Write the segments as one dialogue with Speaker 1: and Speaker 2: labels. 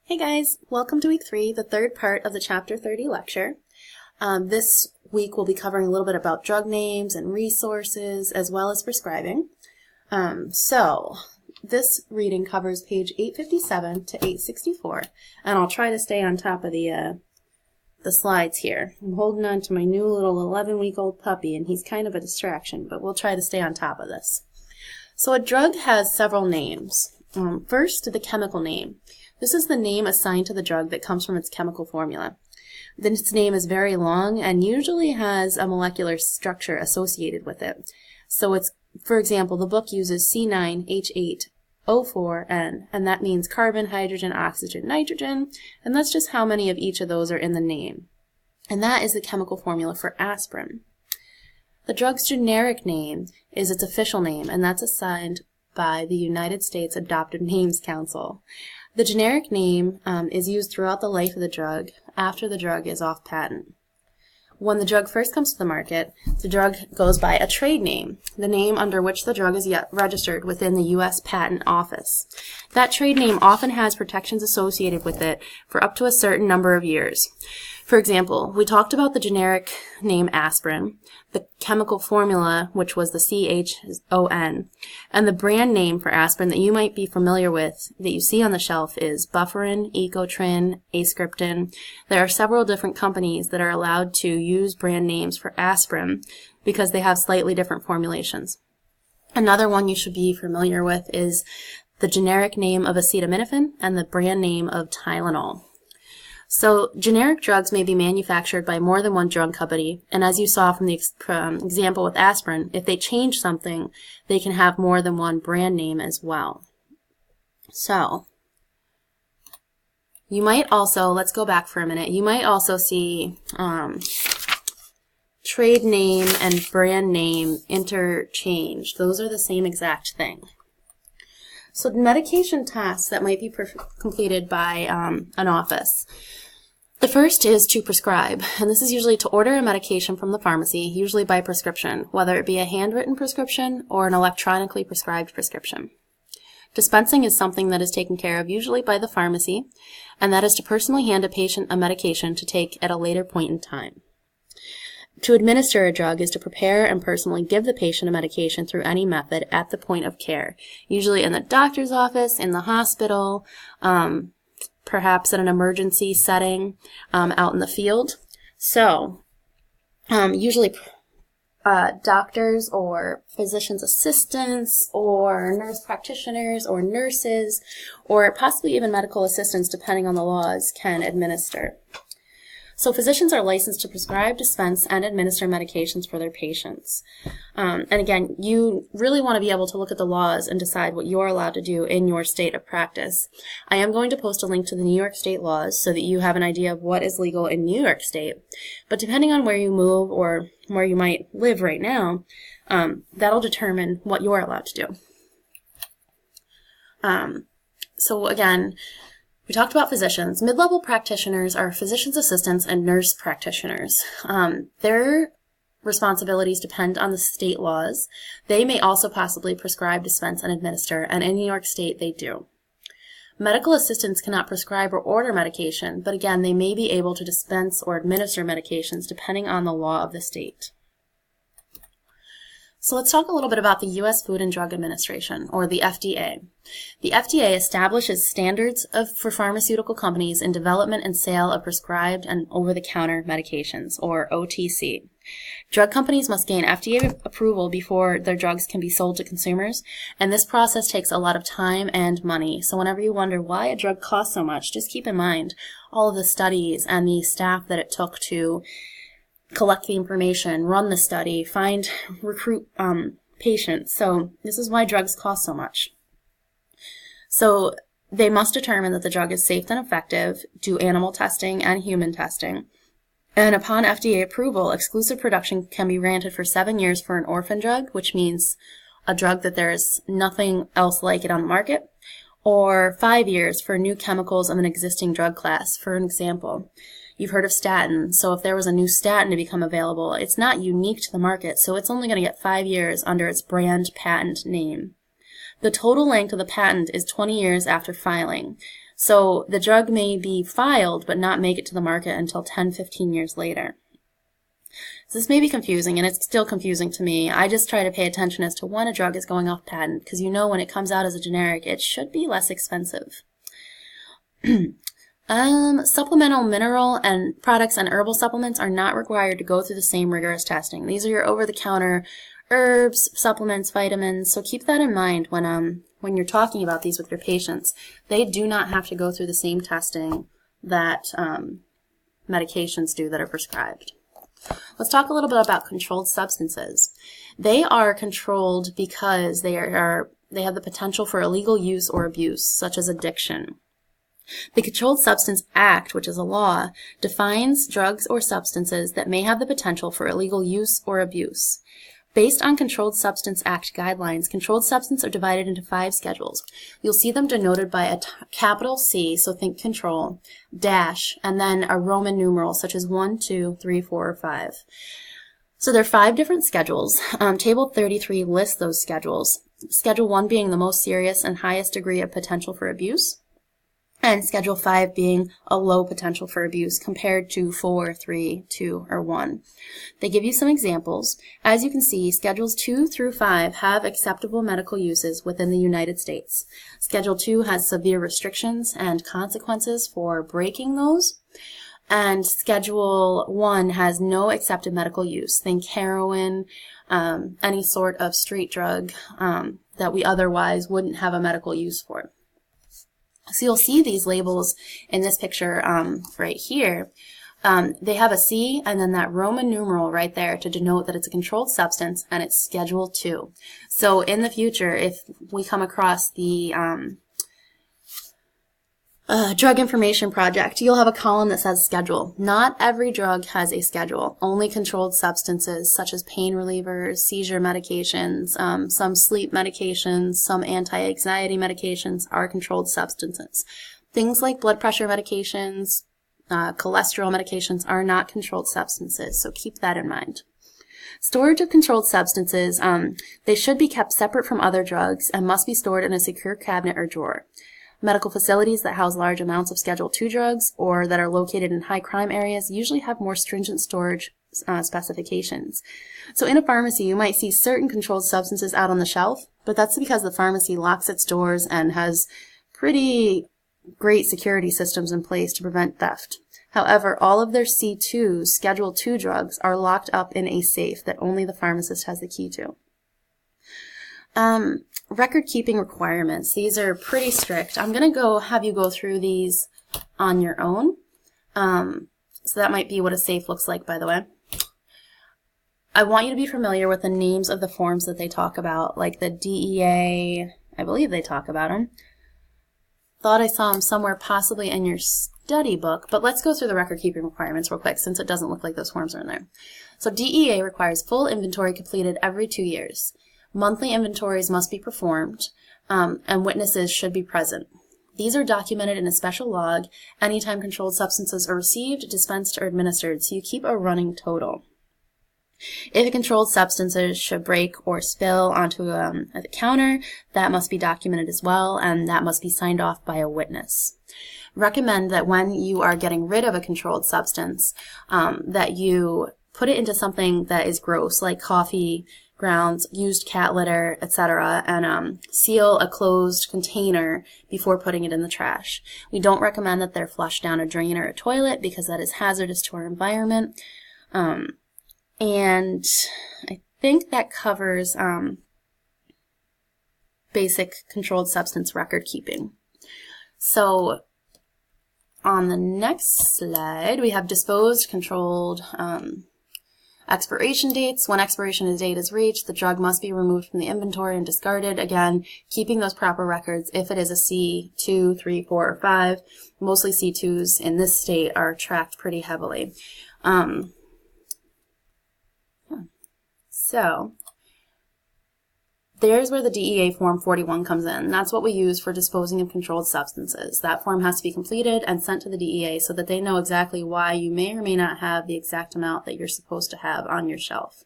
Speaker 1: Hey guys, welcome to week 3, the third part of the chapter 30 lecture. This week we'll be covering a little bit about drug names and resources as well as prescribing. So this reading covers page 857 to 864, and I'll try to stay on top of the slides here. I'm holding on to my new little 11-week-old puppy, and he's kind of a distraction, but we'll try to stay on top of this. So a drug has several names. First, the chemical name. This is the name assigned to the drug that comes from its chemical formula. This name is very long and usually has a molecular structure associated with it. So it's, for example, the book uses C9H8O4N, and that means carbon, hydrogen, oxygen, nitrogen, and that's just how many of each of those are in the name. And that is the chemical formula for aspirin. The drug's generic name is its official name, and that's assigned by the United States Adopted Names Council. The generic name is used throughout the life of the drug after the drug is off patent. When the drug first comes to the market, the drug goes by a trade name, the name under which the drug is yet registered within the U.S. Patent Office. That trade name often has protections associated with it for up to a certain number of years. For example, we talked about the generic name aspirin, the chemical formula, which was the CHON, and the brand name for aspirin that you might be familiar with that you see on the shelf is Bufferin, Ecotrin, Ascriptin. There are several different companies that are allowed to use brand names for aspirin because they have slightly different formulations. Another one you should be familiar with is the generic name of acetaminophen and the brand name of Tylenol. So generic drugs may be manufactured by more than one drug company, and as you saw from the example with aspirin, if they change something, they can have more than one brand name as well. So you might also, let's go back for a minute, you might also see trade name and brand name interchanged. Those are the same exact thing. So medication tasks that might be completed by an office. The first is to prescribe, and this is usually to order a medication from the pharmacy, usually by prescription, whether it be a handwritten prescription or an electronically prescribed prescription. Dispensing is something that is taken care of usually by the pharmacy, and that is to personally hand a patient a medication to take at a later point in time. To administer a drug is to prepare and personally give the patient a medication through any method at the point of care, usually in the doctor's office, in the hospital, perhaps in an emergency setting, out in the field. So, usually doctors or physician's assistants or nurse practitioners or nurses or possibly even medical assistants, depending on the laws, can administer. So physicians are licensed to prescribe, dispense, and administer medications for their patients. And again, you really want to be able to look at the laws and decide what you're allowed to do in your state of practice. I am going to post a link to the New York State laws so that you have an idea of what is legal in New York State. But depending on where you move or where you might live right now, that'll determine what you're allowed to do. So again, we talked about physicians. Mid-level practitioners are physician's assistants and nurse practitioners. Their responsibilities depend on the state laws. They may also possibly prescribe, dispense, and administer, and in New York State they do. Medical assistants cannot prescribe or order medication, but again, they may be able to dispense or administer medications depending on the law of the state. So let's talk a little bit about the U.S. Food and Drug Administration, or the FDA. The FDA establishes standards for pharmaceutical companies in development and sale of prescribed and over-the-counter medications, or OTC. Drug companies must gain FDA approval before their drugs can be sold to consumers, and this process takes a lot of time and money. So whenever you wonder why a drug costs so much, just keep in mind all of the studies and the staff that it took to collect the information, run the study, recruit patients. So this is why drugs cost so much. So they must determine that the drug is safe and effective, do animal testing and human testing. And upon FDA approval, exclusive production can be granted for 7 years for an orphan drug, which means a drug that there is nothing else like it on the market, or 5 years for new chemicals of an existing drug class. For an example, you've heard of statin. So if there was a new statin to become available, it's not unique to the market, so it's only going to get 5 years under its brand patent name. The total length of the patent is 20 years after filing. So the drug may be filed but not make it to the market until 10, 15 years later. So this may be confusing, and it's still confusing to me. I just try to pay attention as to when a drug is going off patent, because you know when it comes out as a generic, it should be less expensive. Supplemental mineral and products and herbal supplements are not required to go through the same rigorous testing. These are your over-the-counter herbs, supplements, vitamins, so keep that in mind when you're talking about these with your patients. They do not have to go through the same testing that medications do that are prescribed. Let's talk a little bit about controlled substances. They are controlled because they have the potential for illegal use or abuse, such as addiction. The Controlled Substance Act, which is a law, defines drugs or substances that may have the potential for illegal use or abuse. Based on Controlled Substance Act guidelines, controlled substances are divided into 5 schedules. You'll see them denoted by a capital C, so think control, dash, and then a Roman numeral such as 1, 2, 3, 4, or 5. So there are 5 different schedules. Table 33 lists those schedules. Schedule 1 being the most serious and highest degree of potential for abuse, and Schedule 5 being a low potential for abuse compared to 4, 3, 2, or 1. They give you some examples. As you can see, Schedules 2 through 5 have acceptable medical uses within the United States. Schedule 2 has severe restrictions and consequences for breaking those. And Schedule 1 has no accepted medical use. Think heroin, any sort of street drug that we otherwise wouldn't have a medical use for. So you'll see these labels in this picture right here. They have a C and then that Roman numeral right there to denote that it's a controlled substance and it's Schedule 2. So in the future, if we come across the Drug Information Project, you'll have a column that says schedule. Not every drug has a schedule. Only controlled substances such as pain relievers, seizure medications, some sleep medications, some anti-anxiety medications are controlled substances. Things like blood pressure medications, cholesterol medications are not controlled substances, so keep that in mind. Storage of controlled substances, they should be kept separate from other drugs and must be stored in a secure cabinet or drawer. Medical facilities that house large amounts of Schedule 2 drugs or that are located in high crime areas usually have more stringent storage specifications. So in a pharmacy, you might see certain controlled substances out on the shelf, but that's because the pharmacy locks its doors and has pretty great security systems in place to prevent theft. However, all of their C2, Schedule 2 drugs are locked up in a safe that only the pharmacist has the key to. Record-keeping requirements. These are pretty strict. I'm going to have you go through these on your own. So that might be what a safe looks like, by the way. I want you to be familiar with the names of the forms that they talk about, like the DEA. I believe they talk about them. Thought I saw them somewhere possibly in your study book, but let's go through the record-keeping requirements real quick since it doesn't look like those forms are in there. So DEA requires full inventory completed every 2 years. Monthly inventories must be performed, and witnesses should be present. These are documented in a special log anytime controlled substances are received, dispensed, or administered, so you keep a running total. If a controlled substances should break or spill onto the counter, that must be documented as well, and that must be signed off by a witness. Recommend that when you are getting rid of a controlled substance, that you put it into something that is gross, like coffee grounds, used cat litter, etc., and seal a closed container before putting it in the trash. We don't recommend that they're flushed down a drain or a toilet because that is hazardous to our environment. And I think that covers basic controlled substance record keeping. So on the next slide, we have disposed, controlled, expiration dates. When expiration date is reached, the drug must be removed from the inventory and discarded. Again, keeping those proper records. If it is a C2, 3, 4, or 5, mostly C2s in this state are tracked pretty heavily. So there's where the DEA Form 41 comes in. That's what we use for disposing of controlled substances. That form has to be completed and sent to the DEA so that they know exactly why you may or may not have the exact amount that you're supposed to have on your shelf.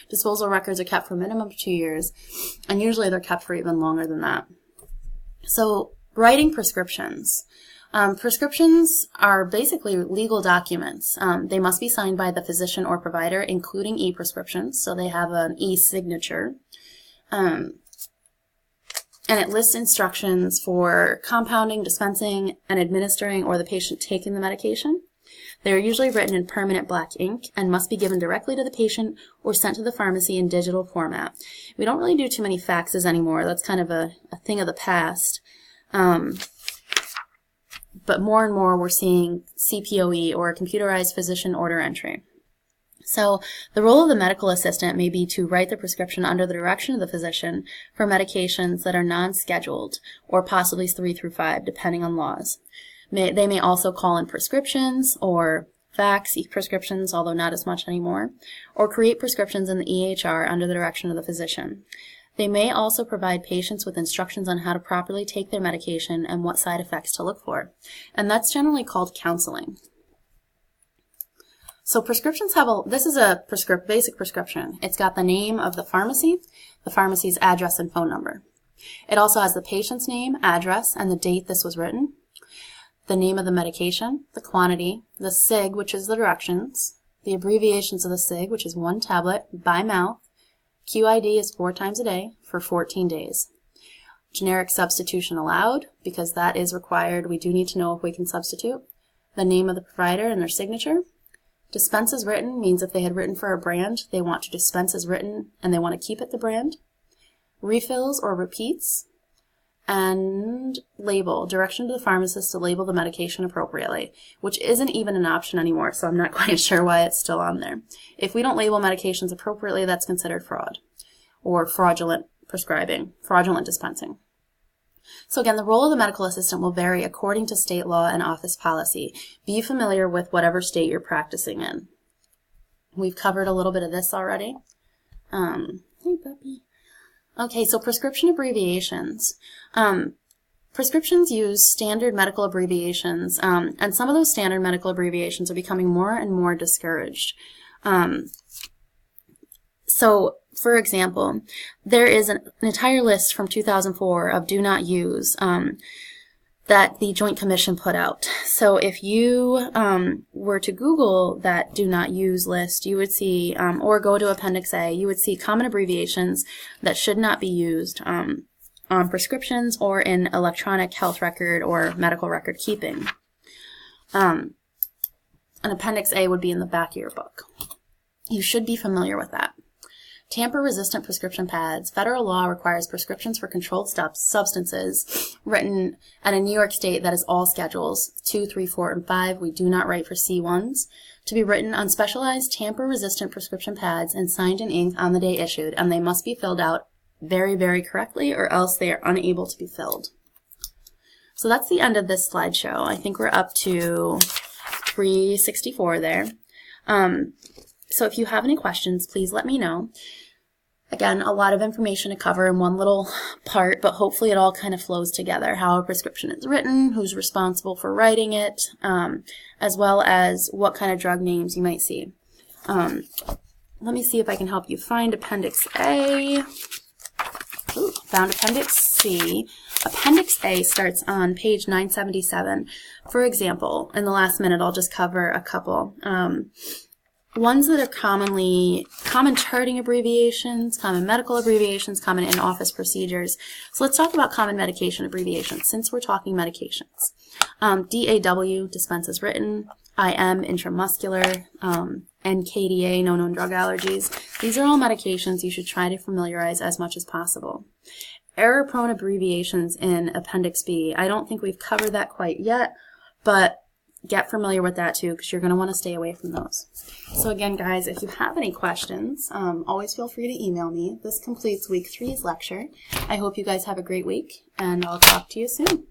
Speaker 1: Disposal records are kept for a minimum of 2 years, and usually they're kept for even longer than that. So writing prescriptions. Prescriptions are basically legal documents. They must be signed by the physician or provider, including e-prescriptions, so they have an e-signature. And it lists instructions for compounding, dispensing, and administering, or the patient taking the medication. They are usually written in permanent black ink and must be given directly to the patient or sent to the pharmacy in digital format. We don't really do too many faxes anymore. That's kind of a thing of the past. But more and more we're seeing CPOE, or computerized physician order entry. So the role of the medical assistant may be to write the prescription under the direction of the physician for medications that are non-scheduled, or possibly 3 through 5, depending on laws. They may also call in prescriptions or fax e-prescriptions, although not as much anymore, or create prescriptions in the EHR under the direction of the physician. They may also provide patients with instructions on how to properly take their medication and what side effects to look for. And that's generally called counseling. So prescriptions have this is a basic prescription. It's got the name of the pharmacy's address and phone number. It also has the patient's name, address, and the date this was written, the name of the medication, the quantity, the SIG, which is the directions, the abbreviations of the SIG, which is 1 tablet by mouth. QID is 4 times a day for 14 days. Generic substitution allowed, because that is required. We do need to know if we can substitute. The name of the provider and their signature. Dispense as written means if they had written for a brand, they want to dispense as written and they want to keep it the brand. Refills or repeats. And label, direction to the pharmacist to label the medication appropriately, which isn't even an option anymore, so I'm not quite sure why it's still on there. If we don't label medications appropriately, that's considered fraud, or fraudulent prescribing, fraudulent dispensing. So again, the role of the medical assistant will vary according to state law and office policy. Be familiar with whatever state you're practicing in. We've covered a little bit of this already. Hey, puppy. Okay, so prescription abbreviations. Prescriptions use standard medical abbreviations, and some of those standard medical abbreviations are becoming more and more discouraged. So, for example, there is an entire list from 2004 of do not use that the Joint Commission put out. So if you were to Google that do not use list, you would see, or go to Appendix A, you would see common abbreviations that should not be used on prescriptions or in electronic health record or medical record keeping. An Appendix A would be in the back of your book. You should be familiar with that. Tamper-resistant prescription pads. Federal law requires prescriptions for controlled substances written at a New York state that is all schedules, 2, 3, 4, and 5. We do not write for C1s. To be written on specialized tamper-resistant prescription pads and signed in ink on the day issued, and they must be filled out very, very correctly, or else they are unable to be filled. So that's the end of this slideshow. I think we're up to 364 there. So if you have any questions, please let me know. Again, a lot of information to cover in one little part, but hopefully it all kind of flows together. How a prescription is written, who's responsible for writing it, as well as what kind of drug names you might see. Let me see if I can help you find Appendix A. Ooh, found Appendix C. Appendix A starts on page 977. For example, in the last minute, I'll just cover a couple. Ones that are common charting abbreviations, common medical abbreviations, common in-office procedures. So let's talk about common medication abbreviations since we're talking medications. DAW, dispense as written, IM, intramuscular, NKDA, no known drug allergies. These are all medications you should try to familiarize as much as possible. Error-prone abbreviations in Appendix B. I don't think we've covered that quite yet, but get familiar with that too, because you're going to want to stay away from those. So again, guys, if you have any questions, always feel free to email me. This completes week 3's lecture. I hope you guys have a great week, and I'll talk to you soon.